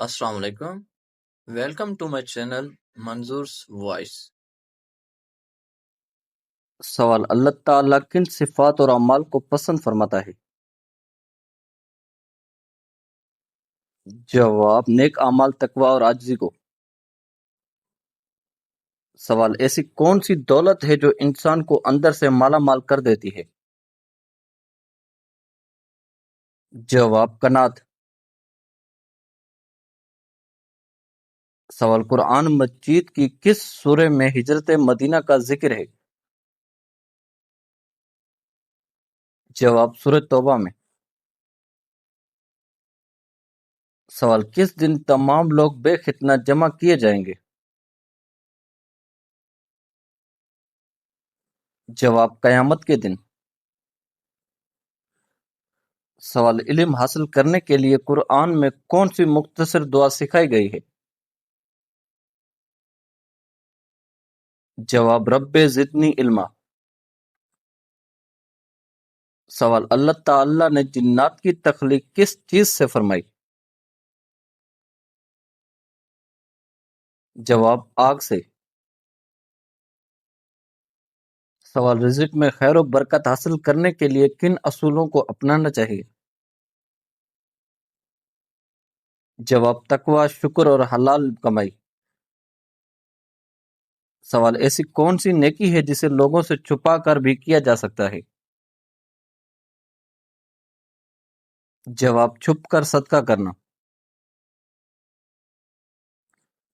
Assalamu alaikum. Welcome to my channel Manzoor's Voice. سوال: اللہ تعالیٰ کن صفات اور اعمال کو پسند فرماتا ہے؟ جواب: نیک اعمال، تقوی اور عاجزی کو۔ سوال: ایسی کون سی دولت ہے جو انسان کو اندر سے مالا مال کر دیتی ہے؟ جواب: قناعت۔ سوال: قرآن مجید کی کس سورہ میں ہجرت مدینہ کا ذکر ہے؟ جواب: سورہ توبہ میں۔ سوال: کس دن تمام لوگ بے ختنہ جمع کیے جائیں گے؟ جواب: قیامت کے دن۔ سوال: علم حاصل کرنے کے لیے قرآن میں کون سی مختصر دعا سکھائی گئی ہے؟ جواب: رب زدنی علما۔ سوال: اللہ تعالیٰ نے جنات کی تخلیق کس چیز سے فرمائی؟ جواب: آگ سے۔ سوال: رزق میں خیر و برکت حاصل کرنے کے لیے کن اصولوں کو اپنانا چاہیے؟ جواب: تقوی، شکر اور حلال کمائی۔ سوال: ایسی کون سی نیکی ہے جسے لوگوں سے چھپا کر بھی کیا جا سکتا ہے؟ جواب: چھپ کر صدقہ کرنا۔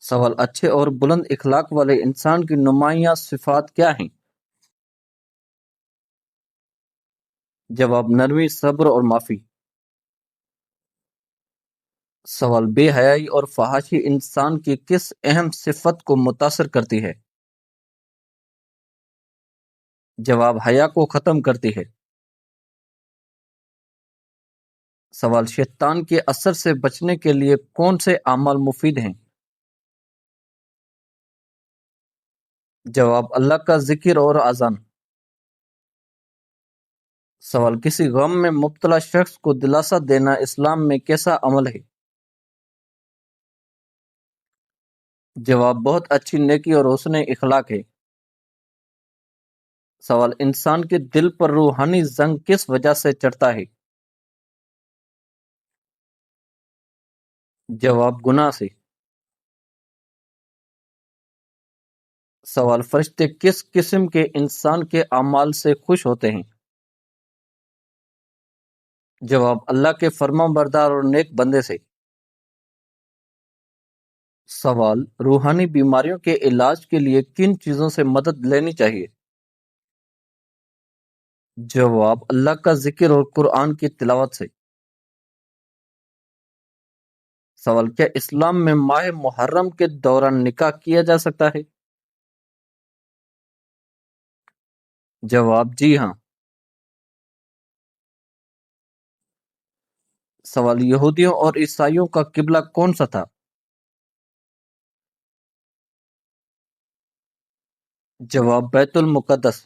سوال: اچھے اور بلند اخلاق والے انسان کی نمایاں صفات کیا ہیں؟ جواب: نرمی، صبر اور معافی۔ سوال: بے حیائی اور فحاشی انسان کی کس اہم صفت کو متاثر کرتی ہے؟ جواب: حیا کو ختم کرتی ہے۔ سوال: شیطان کے اثر سے بچنے کے لیے کون سے اعمال مفید ہیں؟ جواب: اللہ کا ذکر اور اذان۔ سوال: کسی غم میں مبتلا شخص کو دلاسا دینا اسلام میں کیسا عمل ہے؟ جواب: بہت اچھی نیکی اور حسن اخلاق ہے۔ سوال: انسان کے دل پر روحانی زنگ کس وجہ سے چڑھتا ہے؟ جواب: گناہ سے۔ سوال: فرشتے کس قسم کے انسان کے اعمال سے خوش ہوتے ہیں؟ جواب: اللہ کے فرما بردار اور نیک بندے سے۔ سوال: روحانی بیماریوں کے علاج کے لیے کن چیزوں سے مدد لینی چاہیے؟ جواب: اللہ کا ذکر اور قرآن کی تلاوت سے۔ سوال: کیا اسلام میں ماہ محرم کے دوران نکاح کیا جا سکتا ہے؟ جواب: جی ہاں۔ سوال: یہودیوں اور عیسائیوں کا قبلہ کون سا تھا؟ جواب: بیت المقدس۔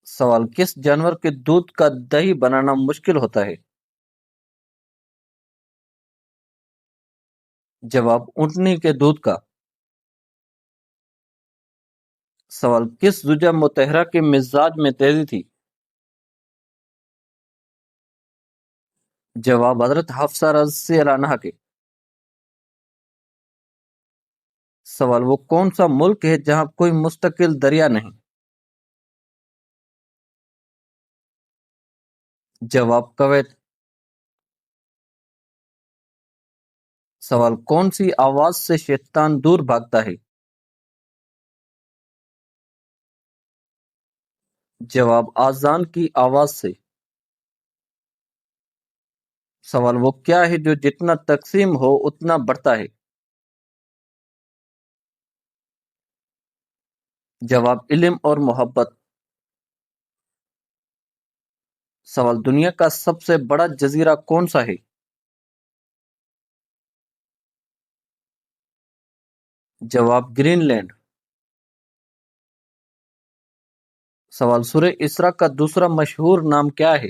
سوال: کس جانور کے دودھ کا دہی بنانا مشکل ہوتا ہے؟ جواب: اونٹنی کے دودھ کا۔ سوال: کس زوجہ مطہرہ کے مزاج میں تیزی تھی؟ جواب: حضرت حفصہ رضی اللہ عنہا کے۔ سوال: وہ کون سا ملک ہے جہاں کوئی مستقل دریا نہیں؟ جواب: کویت۔ سوال: کون سی آواز سے شیطان دور بھاگتا ہے؟ جواب: آذان کی آواز سے۔ سوال: وہ کیا ہے جو جتنا تقسیم ہو اتنا بڑھتا ہے؟ جواب: علم اور محبت۔ سوال: دنیا کا سب سے بڑا جزیرہ کون سا ہے؟ جواب: گرین لینڈ۔ سوال: سورہ اسراء کا دوسرا مشہور نام کیا ہے؟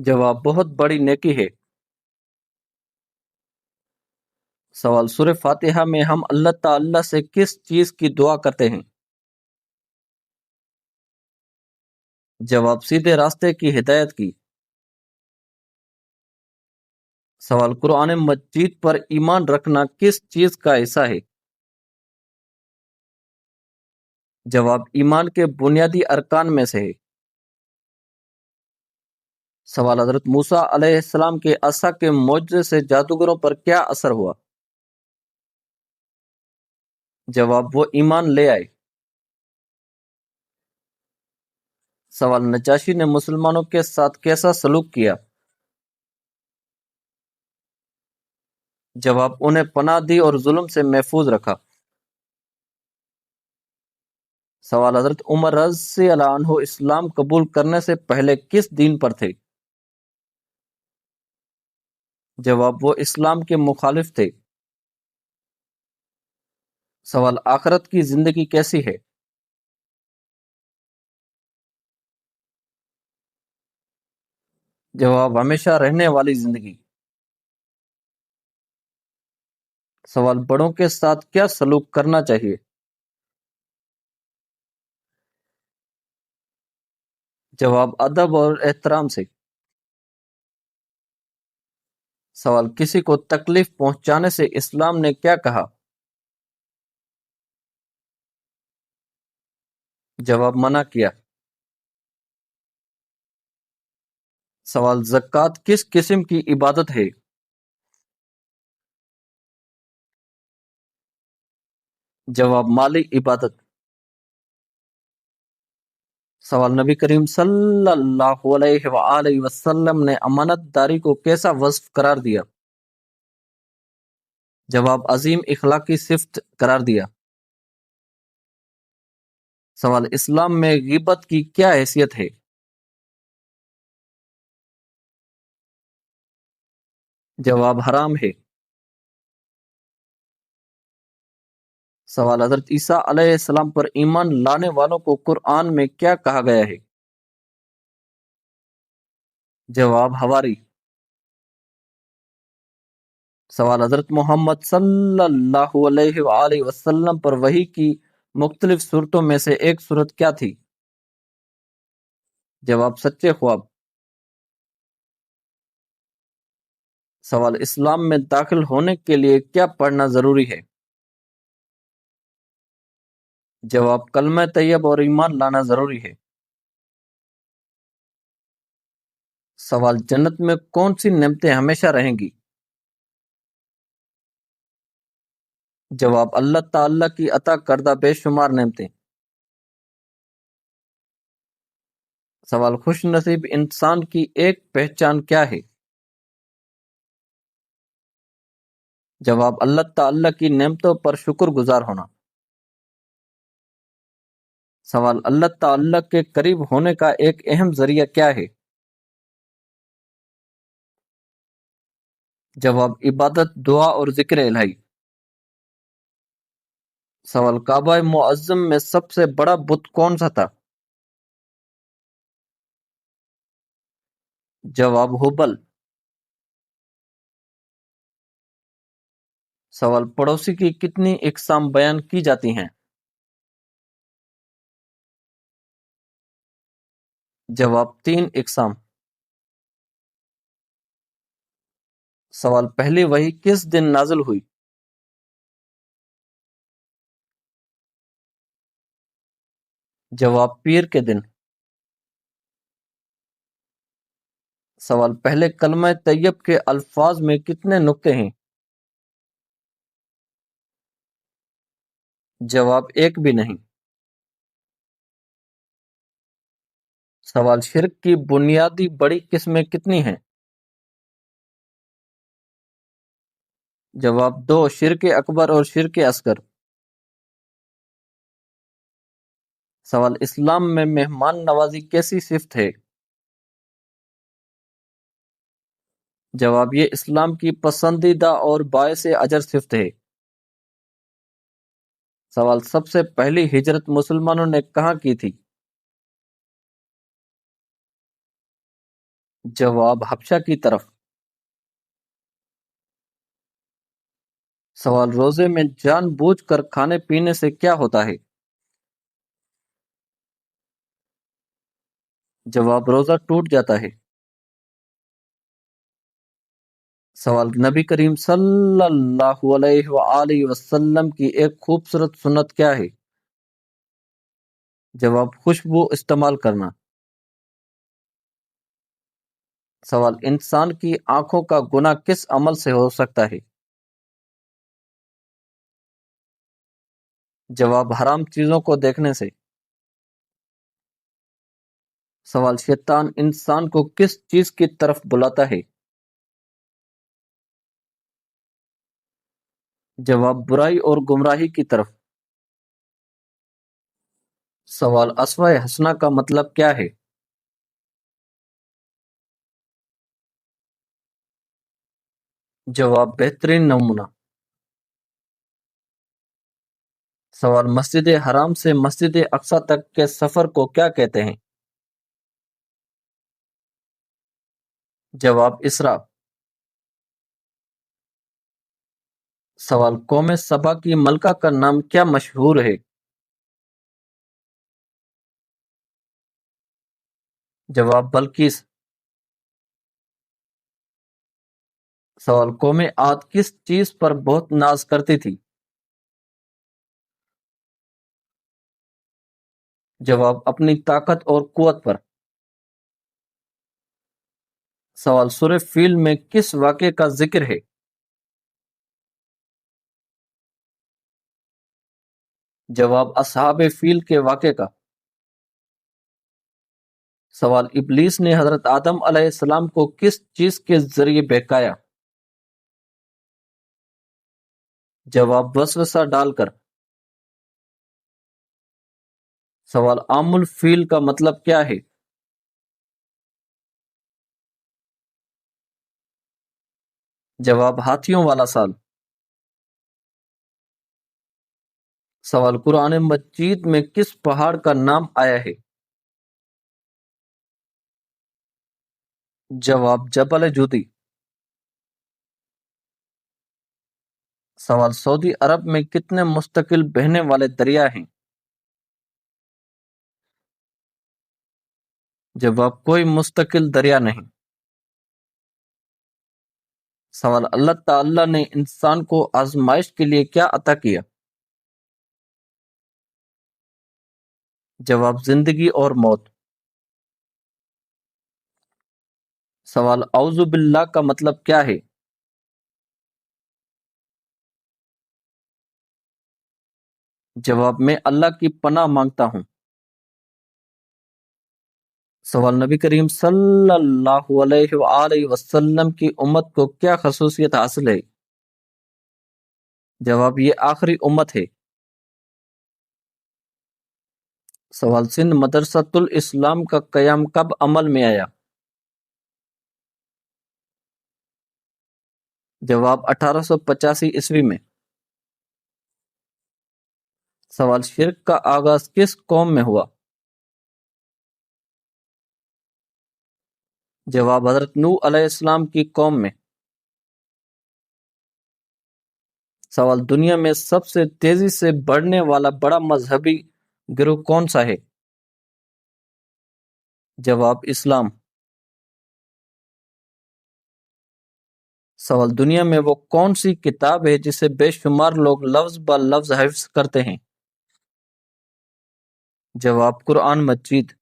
جواب بہت بڑی نیکی ہے۔ سوال سورہ فاتحہ میں ہم اللہ تعالی سے کس چیز کی دعا کرتے ہیں؟ جواب سیدھے راستے کی ہدایت کی۔ سوال قرآن مجید پر ایمان رکھنا کس چیز کا حصہ ہے؟ جواب ایمان کے بنیادی ارکان میں سے ہے۔ سوال حضرت موسیٰ علیہ السلام کے عصا کے معجزے سے جادوگروں پر کیا اثر ہوا؟ جواب وہ ایمان لے آئے۔ سوال نجاشی نے مسلمانوں کے ساتھ کیسا سلوک کیا؟ جواب انہیں پناہ دی اور ظلم سے محفوظ رکھا۔ سوال حضرت عمر رضی اللہ عنہ اسلام قبول کرنے سے پہلے کس دین پر تھے؟ جواب وہ اسلام کے مخالف تھے۔ سوال آخرت کی زندگی کیسی ہے؟ جواب ہمیشہ رہنے والی زندگی۔ سوال بڑوں کے ساتھ کیا سلوک کرنا چاہیے؟ جواب ادب اور احترام سے۔ سوال کسی کو تکلیف پہنچانے سے اسلام نے کیا کہا؟ جواب منع کیا۔ سوال زکوٰۃ کس قسم کی عبادت ہے؟ جواب مالی عبادت۔ سوال نبی کریم صلی اللہ علیہ وآلہ وسلم نے امانت داری کو کیسا وصف قرار دیا؟ جواب عظیم اخلاقی صفت قرار دیا۔ سوال اسلام میں غیبت کی کیا حیثیت ہے؟ جواب حرام ہے۔ سوال حضرت عیسیٰ علیہ السلام پر ایمان لانے والوں کو قرآن میں کیا کہا گیا ہے؟ جواب حواری۔ سوال حضرت محمد صلی اللہ علیہ وآلہ وسلم پر وحی کی مختلف صورتوں میں سے ایک صورت کیا تھی؟ جواب سچے خواب۔ سوال اسلام میں داخل ہونے کے لیے کیا پڑھنا ضروری ہے؟ جواب کلمہ طیب اور ایمان لانا ضروری ہے۔ سوال جنت میں کون سی نعمتیں ہمیشہ رہیں گی؟ جواب اللہ تعالی کی عطا کردہ بے شمار نعمتیں۔ سوال خوش نصیب انسان کی ایک پہچان کیا ہے؟ جواب اللہ تعالی کی نعمتوں پر شکر گزار ہونا۔ سوال اللہ تعالی کے قریب ہونے کا ایک اہم ذریعہ کیا ہے؟ جواب عبادت، دعا اور ذکر الہی۔ سوال کعبہ معظم میں سب سے بڑا بت کون سا تھا؟ جواب ہبل۔ سوال پڑوسی کی کتنی اقسام بیان کی جاتی ہیں؟ جواب 3 اقسام۔ سوال پہلی وحی کس دن نازل ہوئی؟ جواب پیر کے دن۔ سوال پہلے کلمہ طیب کے الفاظ میں کتنے نقطے ہیں؟ جواب ایک بھی نہیں۔ سوال شرک کی بنیادی بڑی قسمیں کتنی ہیں؟ جواب 2، شرک اکبر اور شرک اصغر۔ سوال اسلام میں مہمان نوازی کیسی صفت ہے؟ جواب یہ اسلام کی پسندیدہ اور باعث اجر صفت ہے۔ سوال سب سے پہلی ہجرت مسلمانوں نے کہاں کی تھی؟ جواب حبشہ کی طرف۔ سوال روزے میں جان بوجھ کر کھانے پینے سے کیا ہوتا ہے؟ جواب روزہ ٹوٹ جاتا ہے۔ سوال نبی کریم صلی اللہ علیہ وآلہ وسلم کی ایک خوبصورت سنت کیا ہے؟ جواب خوشبو استعمال کرنا۔ سوال انسان کی آنکھوں کا گناہ کس عمل سے ہو سکتا ہے؟ جواب حرام چیزوں کو دیکھنے سے۔ سوال شیطان انسان کو کس چیز کی طرف بلاتا ہے؟ جواب برائی اور گمراہی کی طرف۔ سوال اسوہ حسنہ کا مطلب کیا ہے؟ جواب بہترین نمونہ۔ سوال مسجد حرام سے مسجد اقصی تک کے سفر کو کیا کہتے ہیں؟ جواب اسراء۔ سوال قوم سبا کی ملکہ کا نام کیا مشہور ہے؟ جواب بلقیس۔ سوال قوم عاد کس چیز پر بہت ناز کرتی تھی؟ جواب اپنی طاقت اور قوت پر۔ سوال سورہ فیل میں کس واقعے کا ذکر ہے؟ جواب اصحاب فیل کے واقعے کا۔ سوال ابلیس نے حضرت آدم علیہ السلام کو کس چیز کے ذریعے بہکایا؟ جواب وسوسہ ڈال کر۔ سوال عام الفیل کا مطلب کیا ہے؟ جواب ہاتھیوں والا سال۔ سوال قرآن مجید میں کس پہاڑ کا نام آیا ہے؟ جواب جبل جودی۔ سوال سعودی عرب میں کتنے مستقل بہنے والے دریا ہیں؟ جواب کوئی مستقل دریا نہیں۔ سوال اللہ تعالی نے انسان کو آزمائش کے لیے کیا عطا کیا؟ جواب زندگی اور موت۔ سوال اعوذ باللہ کا مطلب کیا ہے؟ جواب میں اللہ کی پناہ مانگتا ہوں۔ سوال نبی کریم صلی اللہ علیہ وآلہ وسلم کی امت کو کیا خصوصیت حاصل ہے؟ جواب یہ آخری امت ہے۔ سوال سندھ مدرسۃ الاسلام کا قیام کب عمل میں آیا؟ جواب 1885 میں۔ سوال شرک کا آغاز کس قوم میں ہوا؟ جواب حضرت نوح علیہ السلام کی قوم میں۔ سوال دنیا میں سب سے تیزی سے بڑھنے والا بڑا مذہبی گروہ کون سا ہے؟ جواب اسلام۔ سوال دنیا میں وہ کون سی کتاب ہے جسے بے شمار لوگ لفظ با لفظ حفظ کرتے ہیں؟ جواب قرآن مجید۔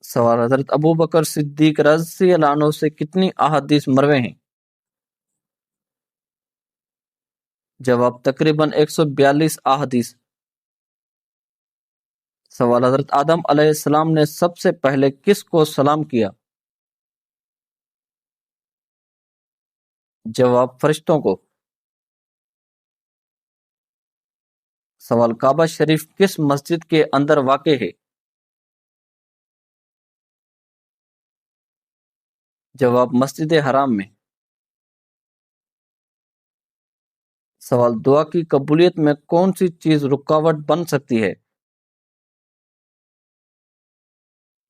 سوال حضرت ابو بکر صدیق رضی اللہ عنہ سے کتنی احادیث مروی ہیں؟ جواب تقریباً 142 احادیث۔ سوال حضرت آدم علیہ السلام نے سب سے پہلے کس کو سلام کیا؟ جواب فرشتوں کو۔ سوال کعبہ شریف کس مسجد کے اندر واقع ہے؟ جواب مسجد حرام میں۔ سوال دعا کی قبولیت میں کون سی چیز رکاوٹ بن سکتی ہے؟